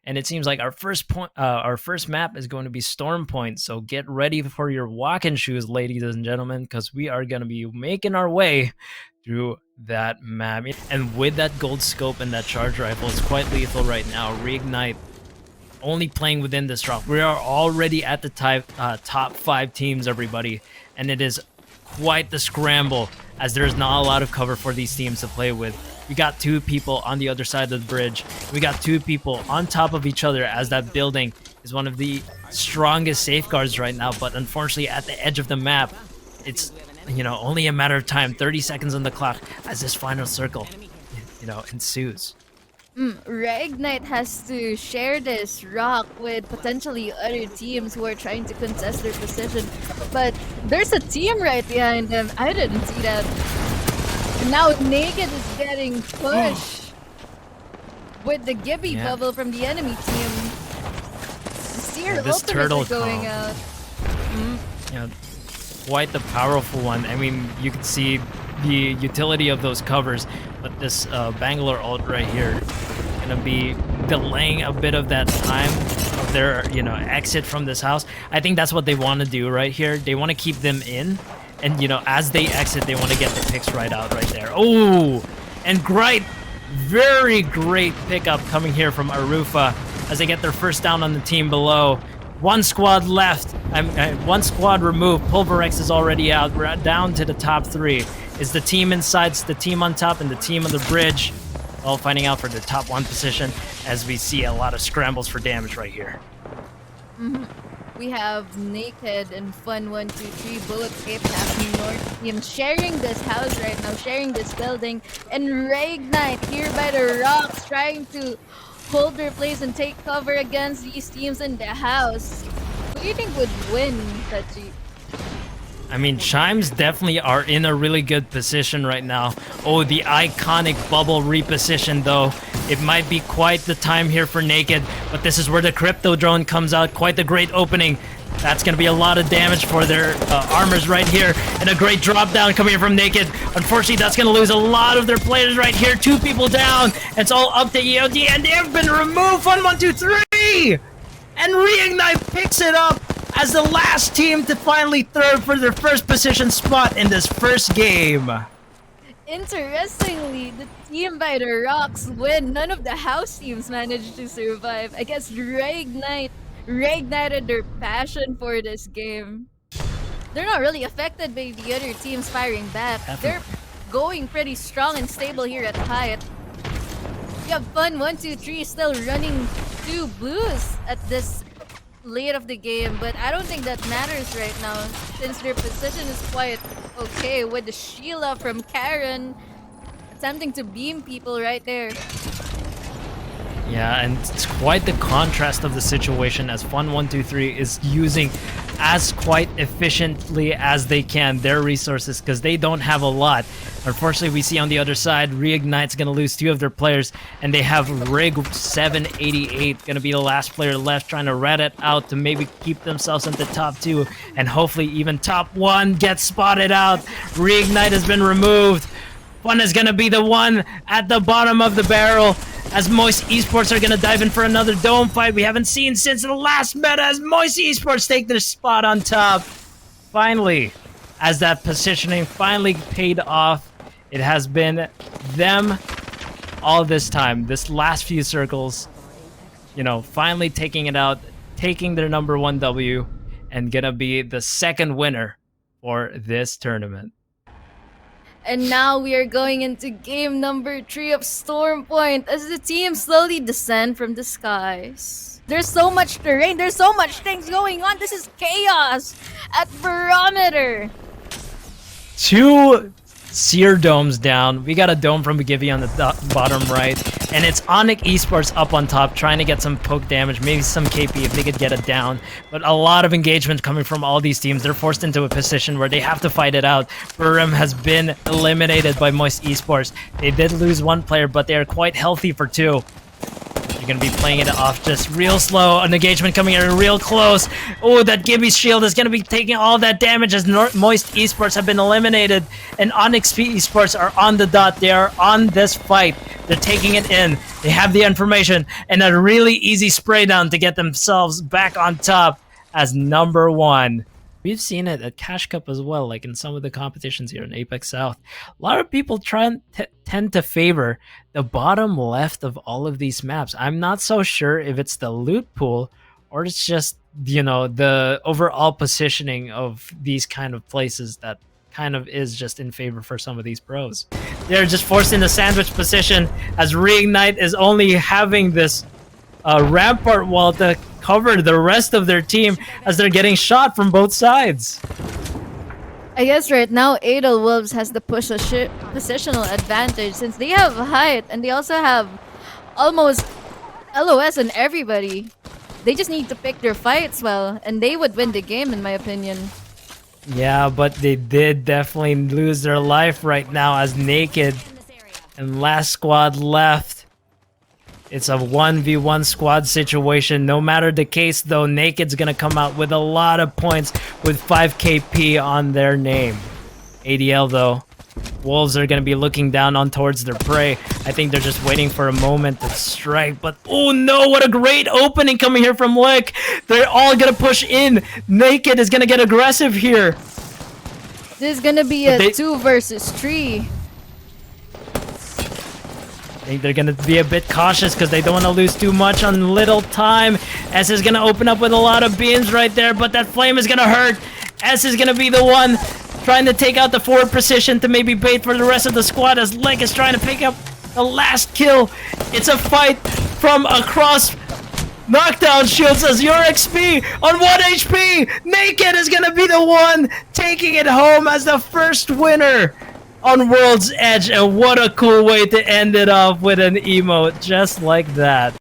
And it seems like our first map is going to be Storm Point. So get ready for your walking shoes, ladies and gentlemen, because we are going to be making our way through that map. And with that gold scope and that charge rifle, it's quite lethal right now. Reignite only playing within this drop. We are already at the top 5 teams, everybody, and it is quite the scramble as there's not a lot of cover for these teams to play with. We got 2 people on the other side of the bridge. We got 2 people on top of each other as that building is one of the strongest safeguards right now. But unfortunately, at the edge of the map, it's, only a matter of time, 30 seconds on the clock as this final circle, ensues. Reignite has to share this rock with potentially other teams who are trying to contest their position. But there's a team right behind them. I didn't see that. Now Naked is getting pushed with the Gibby bubble from the enemy team. Seer This turtle ultimates are going out. Quite the powerful one. I mean, you can see the utility of those covers, but this Bangalore ult right here gonna be delaying a bit of that time of their exit from this house. I think that's what they want to do right here. They want to keep them in, and as they exit, they want to get the picks right out right there. Oh, and very great pickup coming here from Arufa as they get their first down on the team below. 1 squad left. 1 squad removed. Pulverex is already out. We're down to the top 3. Is the team inside, the team on top, and the team on the bridge all fighting out for the top 1 position as we see a lot of scrambles for damage right here. We have Naked and Fun 123 bullet escape happening north team sharing this house right now, sharing this building, and Reignite here by the rocks trying to hold their place and take cover against these teams in the house. Who do you think would win, Tachi? I mean, Chimes definitely are in a really good position right now. Oh, the iconic bubble reposition, though. It might be quite the time here for Naked, but this is where the crypto drone comes out. Quite the great opening. That's going to be a lot of damage for their armors right here. And a great drop down coming in from Naked. Unfortunately, that's going to lose a lot of their players right here. 2 people down. It's all up to EOD, and they have been removed. Fun 123! And Reignite picks it up as the last team to finally third for their first position spot in this first game. Interestingly, the team by the rocks win. None of the house teams managed to survive. I guess reignited their passion for this game. They're not really affected by the other teams firing back. They're going pretty strong and stable here at height. We have Fun 123 still running 2 blues at this late of the game, but I don't think that matters right now since their position is quite okay with the Sheila from Karen attempting to beam people right there. Yeah, and it's quite the contrast of the situation as Fun 123 is using as quite efficiently as they can their resources because they don't have a lot. Unfortunately, we see on the other side, Reignite's going to lose 2 of their players, and they have Rig 788 going to be the last player left, trying to rat it out to maybe keep themselves in the top 2, and hopefully even top 1 gets spotted out. Reignite has been removed. Fun is going to be the one at the bottom of the barrel as Moist Esports are going to dive in for another dome fight we haven't seen since the last meta as Moist Esports take their spot on top. Finally, as that positioning finally paid off, it has been them all this time. This last few circles, finally taking it out, taking their number 1 W, and going to be the second winner for this tournament. And now we are going into game number 3 of Storm Point as the team slowly descend from the skies. There's so much terrain, there's so much things going on. This is chaos at Barometer. 2 Seer domes down. We got a dome from Gibby on the bottom right, and it's Onyx Esports up on top trying to get some poke damage, maybe some KP if they could get it down. But a lot of engagement coming from all these teams. They're forced into a position where they have to fight it out. Burim has been eliminated by Moist Esports. They did lose 1 player, but they are quite healthy for 2. They're gonna be playing it off just real slow. An engagement coming in real close. Oh, that Gibby's shield is gonna be taking all that damage as Moist Esports have been eliminated, and Onyx Esports are on the dot. They are on this fight. They're taking it in. They have the information and a really easy spray down to get themselves back on top as number 1. We've seen it at Cash Cup as well, like in some of the competitions here in Apex South. A lot of people tend to favor the bottom left of all of these maps. I'm not so sure if it's the loot pool or it's just, you know, the overall positioning of these kind of places that kind of is just in favor for some of these pros. They're just forced into sandwich position as Reignite is only having this rampart wall to cover the rest of their team as they're getting shot from both sides. I guess right now Adel Wolves has the positional advantage since they have height and they also have almost LOS on everybody. They just need to pick their fights well and they would win the game in my opinion. Yeah, but they did definitely lose their life right now as Naked and last squad left. It's a 1v1 squad situation. No matter the case, though, Naked's going to come out with a lot of points with 5 KP on their name. ADL, though, Wolves are going to be looking down on towards their prey. I think they're just waiting for a moment to strike. But, oh no, what a great opening coming here from Lick. They're all going to push in. Naked is going to get aggressive here. This is going to be a 2 versus 3. I think they're going to be a bit cautious because they don't want to lose too much on little time. S is going to open up with a lot of beams right there, but that flame is going to hurt. S is going to be the one trying to take out the forward position to maybe bait for the rest of the squad as Leg is trying to pick up the last kill. It's a fight from across knockdown shields as your XP on 1 HP. Naked is going to be the one taking it home as the first winner on World's Edge, and what a cool way to end it off with an emote just like that.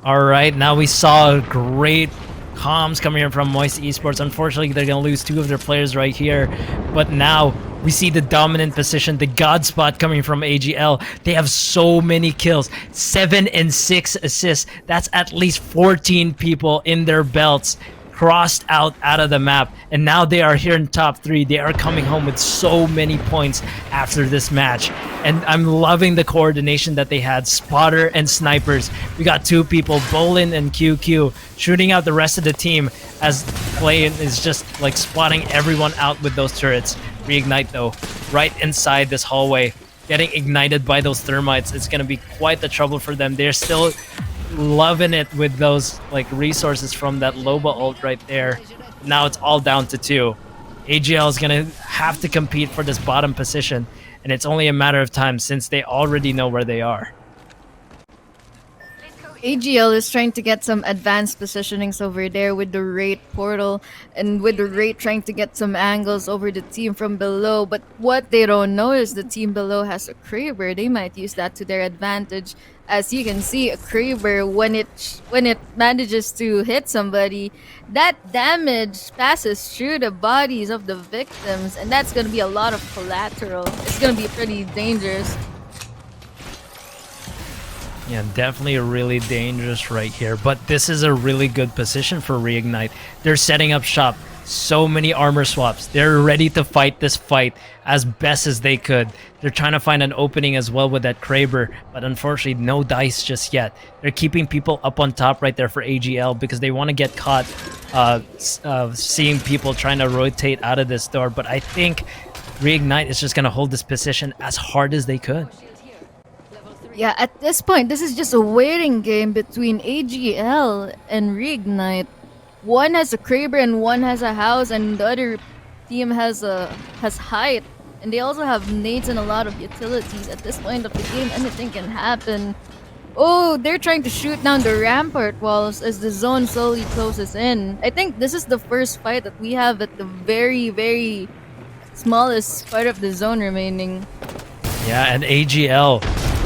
Alright, now we saw a great comms coming in from Moist Esports. Unfortunately, they're going to lose 2 of their players right here, but now we see the dominant position, the god spot coming from AGL. They have so many kills, 7 and 6 assists. That's at least 14 people in their belts crossed out of the map, and now they are here in top 3. They are coming home with so many points after this match, and I'm loving the coordination that they had. Spotter and snipers. We got 2 people, Bolin and QQ, shooting out the rest of the team as Play is just like spotting everyone out with those turrets. Reignite though, right inside this hallway, getting ignited by those thermites. It's gonna be quite the trouble for them. They're still loving it with those like resources from that Loba ult right there. Now it's all down to 2. AGL is gonna have to compete for this bottom position, and it's only a matter of time since they already know where they are. AGL is trying to get some advanced positionings over there with the Wraith portal and with the Wraith trying to get some angles over the team from below. But what they don't know is the team below has a Kraber. They might use that to their advantage. As you can see, a Kraber, when it manages to hit somebody, that damage passes through the bodies of the victims, and that's going to be a lot of collateral. It's going to be pretty dangerous. Yeah, definitely really dangerous right here, but this is a really good position for Reignite. They're setting up shop. So many armor swaps. They're ready to fight this fight as best as they could. They're trying to find an opening as well with that Kraber, but unfortunately no dice just yet. They're keeping people up on top right there for AGL because they want to get caught seeing people trying to rotate out of this door, but I think Reignite is just going to hold this position as hard as they could. Yeah, at this point, this is just a waiting game between AGL and Reignite. One has a Kraber and one has a house, and the other team has height, and they also have nades and a lot of utilities. At this point of the game, anything can happen. Oh, they're trying to shoot down the rampart walls as the zone slowly closes in. I think this is the first fight that we have at the very, very smallest part of the zone remaining. Yeah, and AGL,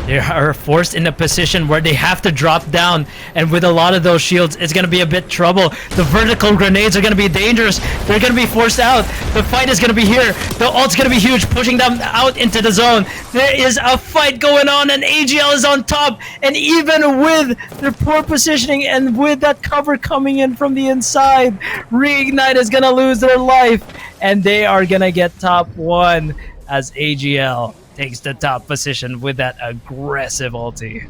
They are forced in a position where they have to drop down, and with a lot of those shields, it's gonna be a bit trouble. The vertical grenades are gonna be dangerous. They're gonna be forced out. The fight is gonna be here. The ult's gonna be huge, pushing them out into the zone. There is a fight going on, and AGL is on top. And even with their poor positioning and with that cover coming in from the inside, Reignite is gonna lose their life, and they are gonna get top 1 as AGL takes the top position with that aggressive ulti.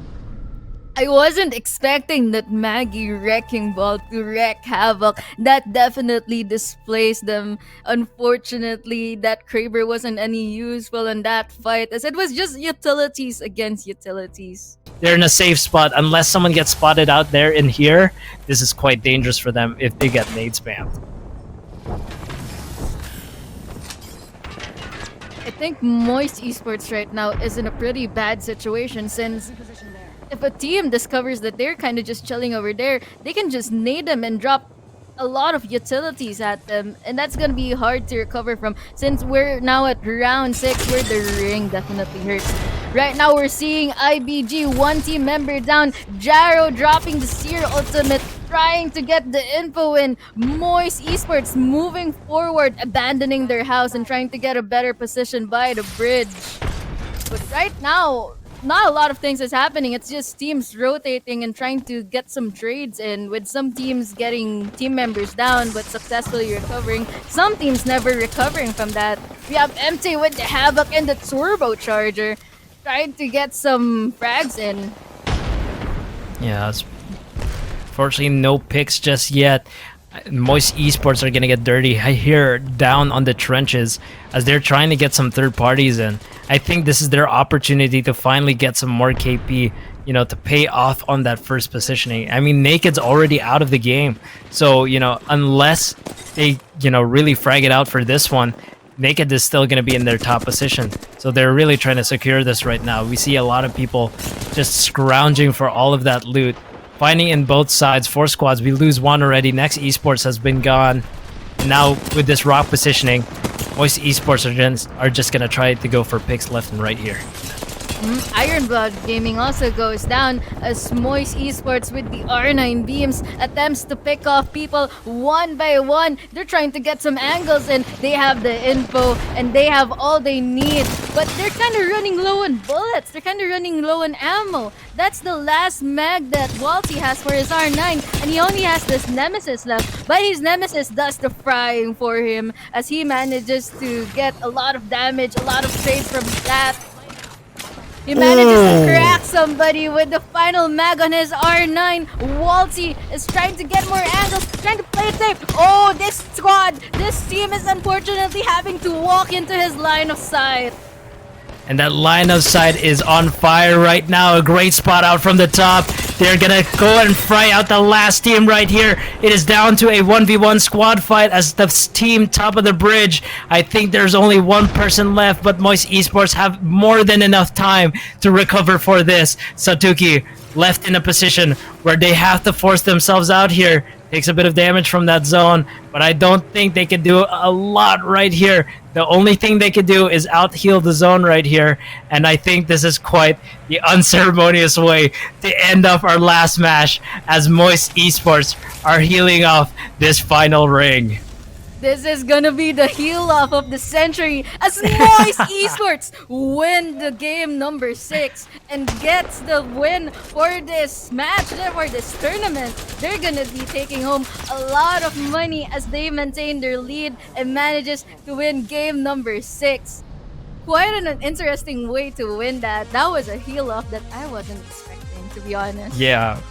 I wasn't expecting that Maggie Wrecking Ball to wreak havoc. That definitely displays them. Unfortunately, that Kraber wasn't any useful in that fight, as it was just utilities against utilities. They're in a safe spot. Unless someone gets spotted out there in here, this is quite dangerous for them if they get nade spammed. I think Moist Esports right now is in a pretty bad situation, since if a team discovers that they're kind of just chilling over there, they can just nade them and drop a lot of utilities at them, and that's gonna be hard to recover from, since we're now at round 6 where the ring definitely hurts. Right now we're seeing IBG, one team member down, Jaro dropping the Seer ultimate, trying to get the info in. Moist Esports moving forward, abandoning their house and trying to get a better position by the bridge. But right now, not a lot of things is happening. It's just teams rotating and trying to get some trades in, with some teams getting team members down but successfully recovering. Some teams never recovering from that. We have MT with the Havoc and the Turbocharger trying to get some frags in. Yeah, fortunately no picks just yet. Moist Esports are gonna get dirty here down on the trenches as they're trying to get some third parties in. I think this is their opportunity to finally get some more KP, you know, to pay off on that first positioning. I mean, Naked's already out of the game, so, you know, unless they, you know, really frag it out for this one, Naked is still going to be in their top position. So they're really trying to secure this right now. We see a lot of people just scrounging for all of that loot. Finding in both sides, 4 squads. We lose 1 already. Next Esports has been gone. Now with this rock positioning, Moist Esports are just going to try to go for picks left and right here. Ironblood Gaming also goes down as Moist Esports with the R9 beams attempts to pick off people one by one. They're trying to get some angles and they have the info and they have all they need, but they're kind of running low on bullets. They're kind of running low on ammo. That's the last mag that Walty has for his R9, and he only has this Nemesis left, but his Nemesis does the frying for him as he manages to get a lot of damage, a lot of trades from that. He manages to crack somebody with the final mag on his R9. Walty is trying to get more angles, trying to play it safe. Oh, this squad, this team is unfortunately having to walk into his line of sight. And that line of sight is on fire right now. A great spot out from the top. They're gonna go and fry out the last team right here. It is down to a 1v1 squad fight as the team top of the bridge. I think there's only one person left, but Moist Esports have more than enough time to recover for this. Satuki left in a position where they have to force themselves out here. Takes a bit of damage from that zone, but I don't think they can do a lot right here. The only thing they could do is out-heal the zone right here, and I think this is quite the unceremonious way to end off our last match as Moist Esports are healing off this final ring. This is gonna be the heal off of the century as Moist Esports win the game number 6 and gets the win for this match, for this tournament. They're gonna be taking home a lot of money as they maintain their lead and manages to win game number 6. Quite an interesting way to win that. That was a heal off that I wasn't expecting, to be honest. Yeah.